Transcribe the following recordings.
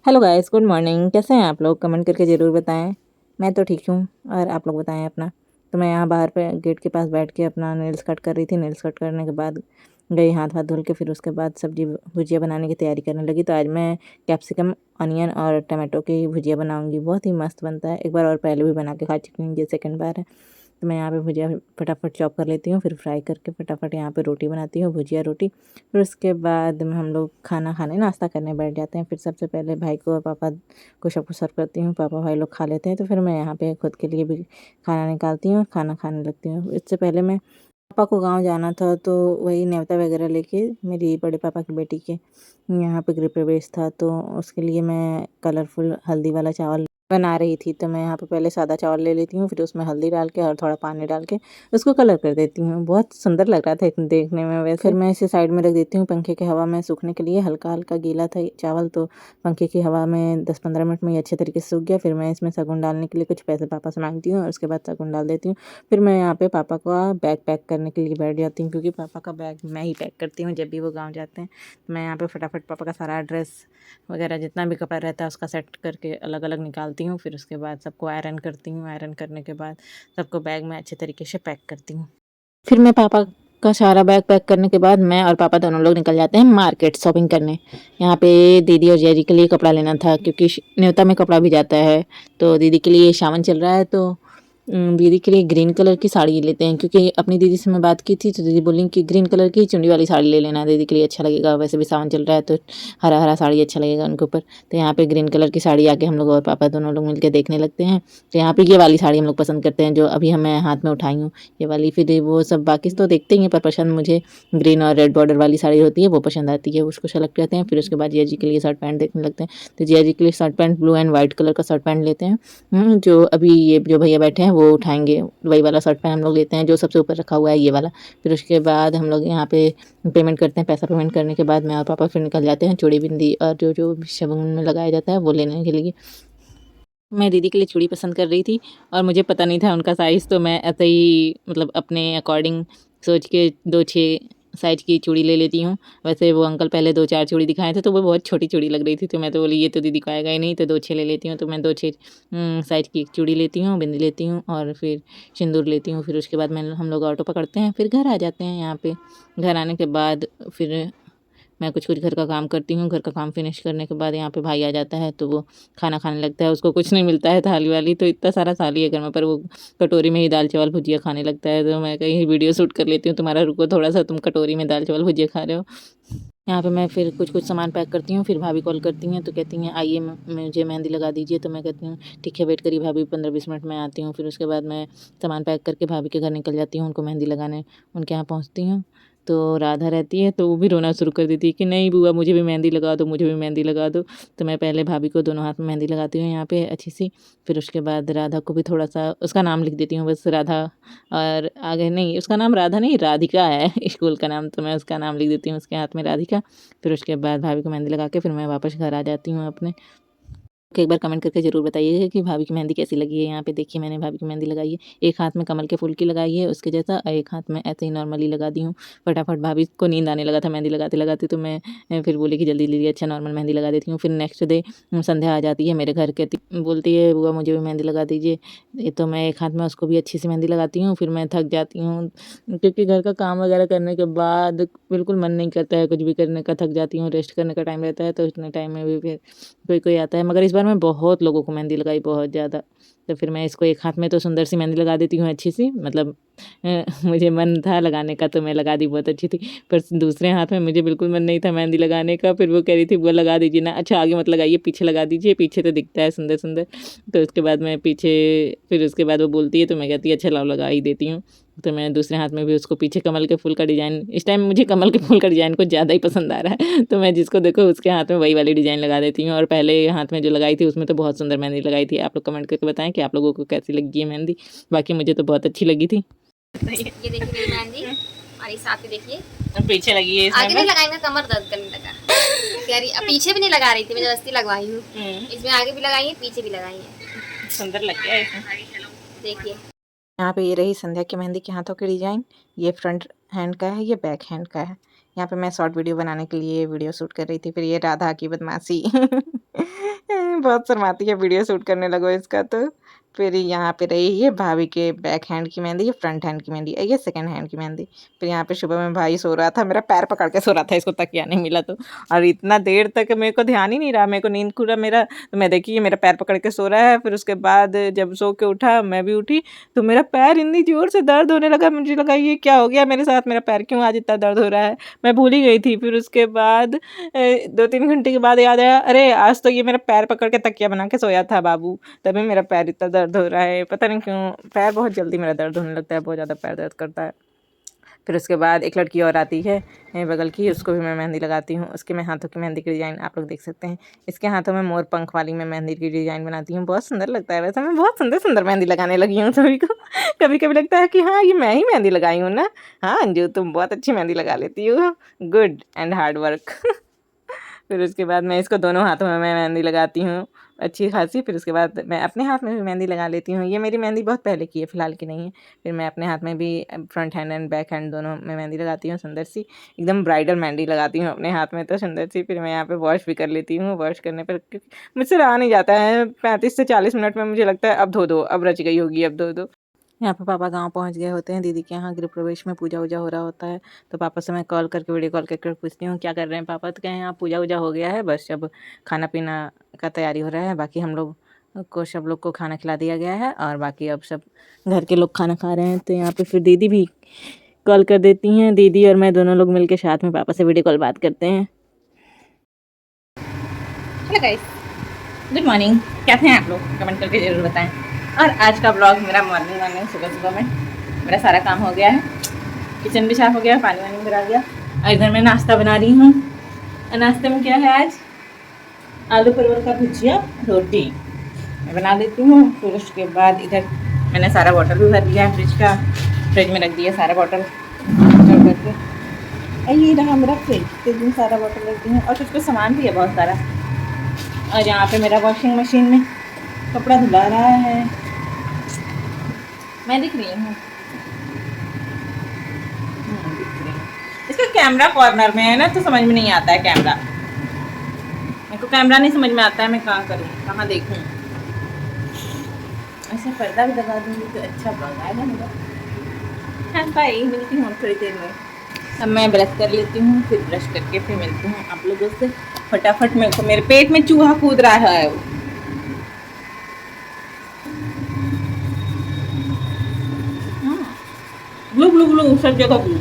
Hello guys, good morning. कैसे हैं आप लोग? कमेंट करके ज़रूर बताएं। मैं तो ठीक हूँ और आप लोग बताएं अपना। तो मैं यहाँ बाहर पे गेट के पास बैठ के अपना नेल्स कट कर रही थी। नेल्स कट करने के बाद गई हाथ वाथ धुल के, फिर उसके बाद सब्जी भुजिया बनाने की तैयारी करने लगी। तो आज मैं कैप्सिकम, ऑनियन और टमाटो की भुजिया बनाऊंगी। बहुत ही मस्त बनता है। एक बार और पहले भी बना के खा चुकी हूँ, ये सेकंड बार है। तो मैं यहाँ पे भुजिया फटाफट चॉप कर लेती हूँ, फिर फ्राई करके फटाफट यहाँ पे रोटी बनाती हूँ, भुजिया रोटी। फिर उसके बाद हम लोग खाना खाने नाश्ता करने बैठ जाते हैं। फिर सबसे पहले भाई को और पापा को सबको सर्व करती हूँ। पापा भाई लोग खा लेते हैं, तो फिर मैं यहाँ पे खुद के लिए भी खाना निकालती हूँ और खाना खाने लगती हूँ। इससे पहले मैं पापा को गांव जाना था, तो वही न्योता वगैरह लेके मेरी बड़े पापा की बेटी के यहाँ पे गृह प्रवेश था, तो उसके लिए मैं कलरफुल हल्दी वाला चावल बना रही थी। तो मैं यहाँ पे पहले सादा चावल ले लेती हूँ, फिर उसमें हल्दी डाल के और थोड़ा पानी डाल के उसको कलर कर देती हूँ। बहुत सुंदर लग रहा था देखने में वैसे। फिर मैं इसे साइड में रख देती हूँ पंखे की हवा में सूखने के लिए। हल्का हल्का गीला था ये चावल, तो पंखे की हवा में 10-15 मिनट में ये अच्छे तरीके से सूख गया। फिर मैं इसमें सगुन डालने के लिए कुछ पैसे पापा से मांगती हूँ और उसके बाद सगुन डाल देती हूँ। फिर मैं यहाँ पे पापा का बैग पैक करने के लिए बैठ जाती हूँ, क्योंकि पापा का बैग मैं ही पैक करती हूँ जब भी वो गाँव जाते हैं। तो मैं यहाँ पे फटाफट पापा का सारा ड्रेस वगैरह जितना भी कपड़ा रहता है उसका सेट करके अलग अलग निकालती हूँ। फिर उसके बाद सबको आयरन करती हूँ। आयरन करने के बाद सबको बैग में अच्छे तरीके से पैक करती हूँ। फिर मैं पापा का सारा बैग पैक करने के बाद मैं और पापा दोनों लोग निकल जाते हैं मार्केट शॉपिंग करने। यहाँ पे दीदी और जीजी के लिए कपड़ा लेना था, क्योंकि न्योता में कपड़ा भी जाता है। तो दीदी के लिए सावन चल रहा है, तो दीदी के लिए ग्रीन कलर की साड़ी लेते हैं, क्योंकि अपनी दीदी से मैं बात की थी तो दीदी बोली कि ग्रीन कलर की चुन्नी वाली साड़ी ले लेना, दीदी के लिए अच्छा लगेगा। वैसे भी सावन चल रहा है तो हरा हरा साड़ी अच्छा लगेगा उनके ऊपर। तो यहाँ पे ग्रीन कलर की साड़ी आके हम लोग और पापा दोनों लोग मिलकर देखने लगते हैं। तो यहाँ पे ये वाली साड़ी हम लोग पसंद करते हैं, जो अभी मैं हाथ में उठाई हूँ ये वाली। फिर वो सब बाकी तो देखते ही हैं, पर पसंद मुझे ग्रीन और रेड बॉर्डर वाली साड़ी होती है वो पसंद आती है, उसको सेलेक्ट करते हैं। फिर उसके बाद जिया जी के लिए शर्ट पैंट देखने लगते हैं। तो जिया जी के लिए shirt pant blue and white colour का शर्ट पैंट लेते हैं। जो अभी ये जो भैया बैठे हैं वो उठाएंगे, वही वाला शर्ट पैंट हम लोग लेते हैं जो सबसे ऊपर रखा हुआ है ये वाला। फिर उसके बाद हम लोग यहाँ पे पेमेंट करते हैं। पैसा पेमेंट करने के बाद मैं और पापा फिर निकल जाते हैं चूड़ी बिंदी और जो जो शगुन में लगाया जाता है वो लेने के लिए। मैं दीदी के लिए चूड़ी पसंद कर रही थी और मुझे पता नहीं था उनका साइज़, तो मैं ऐसे ही मतलब अपने अकॉर्डिंग सोच के 2-6 साइज़ की चूड़ी ले लेती हूँ। वैसे वो अंकल पहले 2-4 चूड़ी दिखाए थे तो वो बहुत छोटी चूड़ी लग रही थी, तो मैं तो बोली ये तो दीदी को आएगा ही नहीं, तो 2-6 ले लेती हूँ। तो मैं 2-6 साइज़ की एक चूड़ी लेती हूँ, बिंदी लेती हूँ और फिर सिंदूर लेती हूँ। फिर उसके बाद हम लोग ऑटो पकड़ते हैं, फिर घर आ जाते हैं। यहाँ पे घर आने के बाद फिर मैं कुछ कुछ घर का काम करती हूँ। घर का काम फिनिश करने के बाद यहाँ पे भाई आ जाता है, तो वो खाना खाने लगता है। उसको कुछ नहीं मिलता है थाली वाली, तो इतना सारा थाली है घर में, पर वो कटोरी में ही दाल चावल भुजिया खाने लगता है। तो मैं कहीं वीडियो शूट कर लेती हूँ, तुम्हारा रुको थोड़ा सा, तुम कटोरी में दाल चावल भुजिया खा रहे हो। यहाँ पे मैं फिर कुछ कुछ सामान पैक करती हूँ। फिर भाभी कॉल करती हैं तो कहती हैं आइए मुझे मेहंदी लगा दीजिए। तो मैं कहती हूँ ठीक है, वेट करिए भाभी, 15-20 मिनट में आती हूँ। फिर उसके बाद मैं सामान पैक करके भाभी के घर निकल जाती हूँ, उनको मेहंदी लगाने उनके यहाँ पहुँचती हूँ। तो राधा रहती है, तो वो भी रोना शुरू कर देती है कि नहीं बुआ मुझे भी मेहंदी लगा दो, मुझे भी मेहंदी लगा दो। तो मैं पहले भाभी को दोनों हाथ में मेहंदी लगाती हूँ यहाँ पे अच्छी सी। फिर उसके बाद राधा को भी थोड़ा सा उसका नाम लिख देती हूँ बस, राधा। और आगे नहीं, उसका नाम राधा नहीं राधिका है स्कूल का नाम, तो मैं उसका नाम लिख देती हूँ उसके हाथ में, राधिका। फिर उसके बाद भाभी को मेहंदी लगा के फिर मैं वापस घर आ जाती हूँ अपने। एक बार कमेंट करके ज़रूर बताइएगा कि भाभी की मेहंदी कैसी लगी है। यहाँ पे देखिए मैंने भाभी की मेहंदी लगाई है, एक हाथ में कमल के फूल की लगाई है उसके जैसा, और एक हाथ में ऐसे ही नॉर्मली लगा दी हूँ। फटाफट भाभी को नींद आने लगा था मेहंदी लगाते लगाते, तो मैं फिर बोली कि जल्दी जल्दी अच्छा नॉर्मल मेहंदी लगा देती हूँ। फिर नेक्स्ट डे संध्या आ जाती है मेरे घर, कहती बोलती है बुआ मुझे भी मेहंदी लगा दीजिए। ये तो मैं एक हाथ में उसको भी अच्छी सी मेहंदी लगाती हूँ। फिर मैं थक जाती हूँ, क्योंकि घर का काम वगैरह करने के बाद बिल्कुल मन नहीं करता है कुछ भी करने का, थक जाती हूँ। रेस्ट करने का टाइम रहता है, तो इतने टाइम में भी फिर कोई कोई आता है। मगर इस बार मैं बहुत लोगों को मेहंदी लगाई, बहुत ज़्यादा। तो फिर मैं इसको एक हाथ में तो सुंदर सी मेहंदी लगा देती हूँ अच्छी सी, मतलब मुझे मन था लगाने का तो मैं लगा दी, बहुत अच्छी थी। पर दूसरे हाथ में मुझे बिल्कुल मन नहीं था मेहंदी लगाने का। फिर वो कह रही थी वो लगा दीजिए ना, अच्छा आगे मत लगाइए पीछे लगा दीजिए, पीछे तो दिखता है सुंदर सुंदर। तो उसके बाद मैं पीछे, फिर उसके बाद वो बोलती है तो मैं कहती है अच्छा लाओ लगा ही देती हूँ। तो मैं दूसरे हाथ में भी उसको पीछे कमल के फूल का डिज़ाइन, इस टाइम मुझे कमल के फूल का डिज़ाइन कुछ ज़्यादा ही पसंद आ रहा है, तो मैं जिसको देखो उसके हाथ में वही वाली डिज़ाइन लगा देती हूँ। और पहले हाथ में जो लगाई थी उसमें तो बहुत सुंदर मेहंदी लगाई थी। आप लोग कमेंट करके बताएं कि आप लोगों को कैसी लगी है मेहंदी। बाकी मुझे तो बहुत अच्छी लगी थी। ये देखिए मेरी मेहंदी, और इस हाथ पे देखिए पीछे लगी है, आगे नहीं लगाई, मैं कमर दर्द करने लगा। कह रही अब पीछे भी नहीं लगा रही थी, मैं जबरदस्ती लगवाई हूँ। इसमें आगे भी लगाई है पीछे भी लगाई है, सुंदर लग गया है। देखिए। यहाँ पे ये रही संध्या की मेहंदी के हाथों की डिज़ाइन। ये फ्रंट हैंड का है, ये बैक हैंड का है। यहाँ पे मैं शॉर्ट वीडियो बनाने के लिए वीडियो शूट कर रही थी। फिर ये राधा की बदमाशी बहुत शर्माती है, वीडियो शूट करने लगो इसका तो। फिर यहाँ पे रही ये भाभी के बैक हैंड की मेहंदी, ये फ्रंट हैंड की मेहंदी, ये सेकंड हैंड की मेहंदी। फिर यहाँ पे सुबह में भाई सो रहा था, मेरा पैर पकड़ के सो रहा था, इसको तकिया नहीं मिला तो। और इतना देर तक मेरे को ध्यान ही नहीं रहा, मेरे को नींद खुला मेरा, तो मैं देखी ये मेरा पैर पकड़ के सो रहा है। फिर उसके बाद जब सो के उठा, मैं भी उठी, तो मेरा पैर इतनी ज़ोर से दर्द होने लगा, मुझे लगा ये क्या हो गया मेरे साथ, मेरा पैर क्यों आज इतना दर्द हो रहा है, मैं भूल ही गई थी। फिर उसके बाद 2-3 घंटे के बाद याद आया, अरे आज तो ये मेरा पैर पकड़ के तकिया बना के सोया था बाबू, तभी मेरा पैर इतना दर्द हो रहा है। पता नहीं क्यों पैर बहुत जल्दी मेरा दर्द होने लगता है, बहुत ज़्यादा पैर दर्द करता है। फिर उसके बाद एक लड़की और आती है मेरे बगल की, उसको भी मैं मेहंदी लगाती हूँ। उसके मैं हाथों की मेहंदी की डिज़ाइन आप लोग देख सकते हैं। इसके हाथों में मोर पंख वाली मैं मेहंदी की डिज़ाइन बनाती हूँ, बहुत सुंदर लगता है। वैसे मैं बहुत सुंदर सुंदर मेहंदी लगाने लगी हूँ सभी को। कभी कभी लगता है कि हाँ ये मैं ही मेहंदी लगाई हूँ ना। हाँ अंजू तुम बहुत अच्छी मेहंदी लगा लेती हो, गुड एंड हार्ड वर्क। फिर उसके बाद मैं इसको दोनों हाथों में मैं मेहंदी लगाती हूँ अच्छी खासी। फिर उसके बाद मैं अपने हाथ में भी मेहंदी लगा लेती हूँ। ये मेरी मेहंदी बहुत पहले की है, फ़िलहाल की नहीं है। फिर मैं अपने हाथ में भी front hand and back hand दोनों में मेहंदी लगाती हूँ, सुंदर सी एकदम ब्राइडल मेहंदी लगाती हूँ अपने हाथ में तो सुंदर सी। फिर मैं यहाँ पे वॉश भी कर लेती हूँ। वॉश करने पर मुझसे रहा नहीं जाता है, 35 से 40 मिनट में मुझे लगता है अब धो दो, अब रच गई होगी, अब धो दो। यहाँ पे पापा गांव पहुंच गए होते हैं, दीदी के यहाँ गृह प्रवेश में पूजा वूजा हो रहा होता है। तो पापा से मैं कॉल करके वीडियो कॉल करके पूछती हूँ क्या कर रहे हैं पापा, तो कहें यहाँ पूजा वूजा हो गया है, बस अब खाना पीना का तैयारी हो रहा है। बाकी हम लोग को सब लोग को खाना खिला दिया गया है और बाकी अब सब घर के लोग खाना खा रहे हैं। तो यहाँ पे फिर दीदी भी कॉल कर देती हैं, दीदी और मैं दोनों लोग मिलकर साथ में पापा से वीडियो कॉल बात करते हैं। हेलो गाइस, गुड मॉर्निंग, कैसे हैं आप लोग, कमेंट करके ज़रूर बताएं। और आज का ब्लॉग मेरा मॉर्निंग सुबह सुबह में मेरा सारा काम हो गया है, किचन भी साफ हो गया, पानी वानी भरा गया और इधर मैं नाश्ता बना रही हूँ। और नाश्ते में क्या है आज, आलू परवल का भुजिया रोटी मैं बना लेती हूँ। फिर उसके बाद इधर मैंने सारा बॉटल भी भर लिया है, फ्रिज में रख दिया सारा बॉटल करके। ये रहा मेरा फ्रिज में सारा बॉटल रख दी हूँ और कुछ सामान भी है बहुत सारा। और यहाँ पे मेरा वॉशिंग मशीन में कपड़ा धुला रहा है, मैं दिख रही हूँ। इसका कैमरा कॉर्नर में है ना, तो समझ में नहीं आता है कैमरा, मेरे को कैमरा नहीं समझ में आता है, मैं कहाँ करूँ, कहाँ देखूँ। ऐसे पर्दा भी लगा दूँगी तो अच्छा ब्लॉग आएगा मेरा। हाँ बाय, मिलती हूँ थोड़ी देर में। अब मैं ब्रश कर लेती हूँ, फिर ब्रश करके फिर मिलती हूँ आप लोगों से। फटाफट मेरे पेट में चूहा कूद रहा है। ग्लू ग्लू ग्लू सब जगह ग्लू।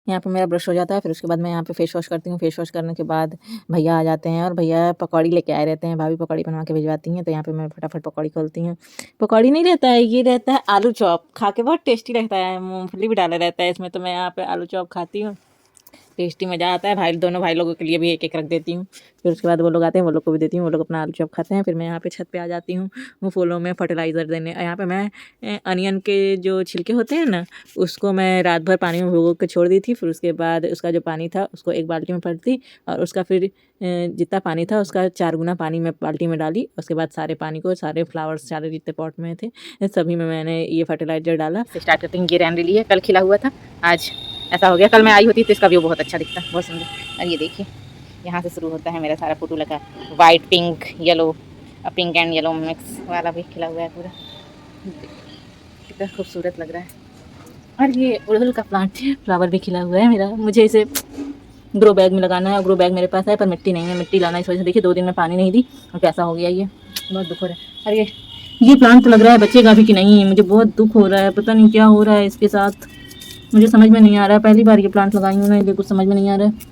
यहाँ पे मेरा ब्रश हो जाता है, फिर उसके बाद मैं यहाँ पे फेस वॉश करती हूँ। फेस वॉश करने के बाद भैया आ जाते हैं और भैया पकौड़ी लेके आए रहते हैं, भाभी पकौड़ी बनवा के भिजवाती हैं। तो यहाँ पे मैं फटाफट पकौड़ी खोलती हूँ। पकौड़ी नहीं रहता है, ये रहता है आलू चॉप, खा के बहुत टेस्टी रहता है, मूँगफली भी डाला रहता है इसमें। तो मैं यहाँ पे आलू चॉप खाती हूँ, टेस्टी मज़ा आता है। दोनों भाई लोगों के लिए भी एक एक रख देती हूँ। फिर उसके बाद वो लोग आते हैं, वो लोग को भी देती हूँ, वो लोग अपना आलू चॉप खाते हैं। फिर मैं यहाँ पे छत पे आ जाती हूँ वो फूलों में फर्टिलाइज़र देने। यहाँ पे मैं अनियन के जो छिलके होते हैं ना, उसको मैं रात भर पानी में भिगो के छोड़ दी थी। फिर उसके बाद उसका जो पानी था उसको एक बाल्टी में पड़ती और उसका फिर जितना पानी था उसका 4 गुना पानी मैं बाल्टी में डाली। उसके बाद सारे पानी को, सारे फ्लावर्स, सारे जितने पॉट में थे सभी में मैंने ये फर्टिलाइज़र डाला। स्टार्ट करते हैं। ये रैंडली है, कल खिला हुआ था, आज ऐसा हो गया। कल मैं आई होती तो इसका व्यू बहुत अच्छा दिखता, बहुत सुंदर। और ये देखिए यहाँ से शुरू होता है मेरा सारा फोटो लगा, white pink yellow, pink and yellow mix वाला भी खिला हुआ है पूरा, कितना खूबसूरत लग रहा है। और ये उड़हुल का प्लांट फ्लावर भी खिला हुआ है मेरा। मुझे इसे ग्रो बैग में लगाना है और ग्रो बैग मेरे पास है पर मिट्टी नहीं है, मिट्टी लाना इस वजह से। देखिए 2 दिन में पानी नहीं दी और कैसा हो गया, ये बहुत दुख हो रहा है। और ये प्लांट तो लग रहा है बचेगा भी कि नहीं, मुझे बहुत दुख हो रहा है, पता नहीं क्या हो रहा है इसके साथ, मुझे समझ में नहीं आ रहा है। पहली बार ये प्लांट लगाई हूँ ना, ये कुछ समझ में नहीं आ रहा है।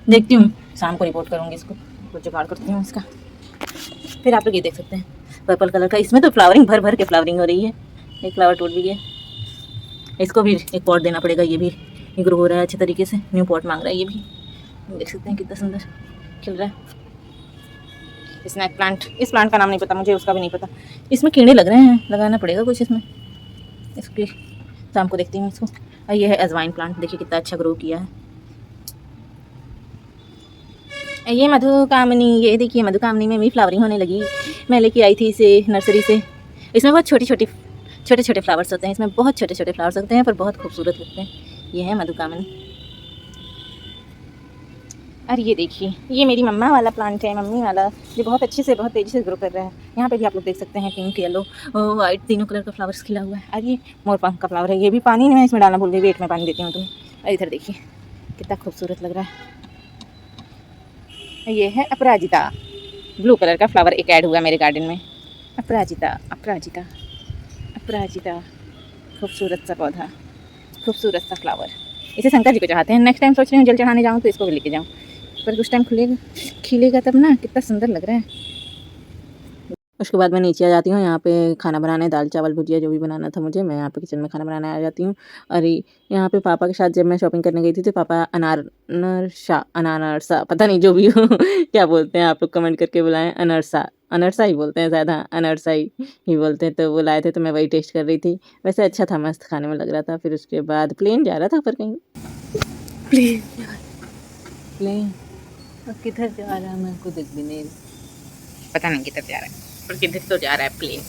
देखती हूँ, शाम को रिपोर्ट करूँगी इसको, कुछ जुगाड़ करती हूँ इसका। फिर आप लोग ये देख सकते हैं पर्पल कलर का, इसमें तो फ्लावरिंग भर भर के फ्लावरिंग हो रही है। एक फ्लावर टूट भी गया, इसको भी एक पॉट देना पड़ेगा। ये भी ग्रो हो रहा है अच्छे तरीके से, न्यू पॉट मांग रहा है ये भी। देख सकते हैं कितना सुंदर खिल रहा है। स्नैक प्लांट, इस प्लांट का नाम नहीं पता मुझे, उसका भी नहीं पता। इसमें कीड़े लग रहे हैं, लगाना पड़ेगा कुछ इसमें, इसकी शाम को देखती हूँ इसको। और ये है अजवाइन प्लांट, देखिए कितना अच्छा ग्रो किया है। ये मधुकामनी, ये देखिए मधुकामनी में भी फ्लावरिंग होने लगी। मैं लेके आई थी इसे नर्सरी से। इसमें बहुत छोटे छोटे फ्लावर्स होते हैं, इसमें बहुत छोटे छोटे फ्लावर्स होते हैं पर बहुत खूबसूरत लगते हैं। ये है मधुकामनी। और ये देखिए, ये मेरी मम्मा वाला प्लांट है, मम्मी वाला, जो बहुत अच्छे से बहुत तेज़ी से ग्रो कर रहा है। यहाँ पे भी आप लोग देख सकते हैं पिंक येलो वाइट तीनों कलर का फ्लावर्स खिला हुआ है। और ये मोरपंख का फ्लावर है, ये भी पानी नहीं मैं इसमें डालना भूल गई, वेट में पानी देती हूँ तुम्हें। और इधर देखिए कितना खूबसूरत लग रहा है। ये है अपराजिता, ब्लू कलर का फ्लावर एक ऐड हुआ मेरे गार्डन में। अपराजिता अपराजिता अपराजिता, खूबसूरत सा पौधा, खूबसूरत सा फ्लावर। इसे शंकर जी को चढ़ाते हैं। नेक्स्ट टाइम सोच रही हूँ जल चढ़ाने जाऊँ तो इसको भी लेके जाऊँ, पर कुछ टाइम खिलेगा तब ना, कितना सुंदर लग रहा है। उसके बाद मैं नीचे आ जाती हूँ, यहाँ पे खाना बनाने, दाल चावल भुजिया जो भी बनाना था मुझे, मैं यहाँ पे किचन में खाना बनाने आ जाती हूँ। और यहाँ पे पापा के साथ जब मैं शॉपिंग करने गई थी तो पापा अनारसा पता नहीं जो भी हो क्या बोलते हैं आप लोग कमेंट करके बुलाएं। अनरसा ही बोलते हैं शायद, हाँ अनरसा ही बोलते हैं। तो वो लाए थे तो मैं वही टेस्ट कर रही थी। वैसे अच्छा था, मस्त खाने में लग रहा था। फिर उसके बाद प्लेन जा रहा था ऊपर कहीं, प्लेन किधर जा रहा है मेरे को दिख भी नहीं, पता नहीं किधर जा रहा है, पर किधर तो जा रहा है प्लेन।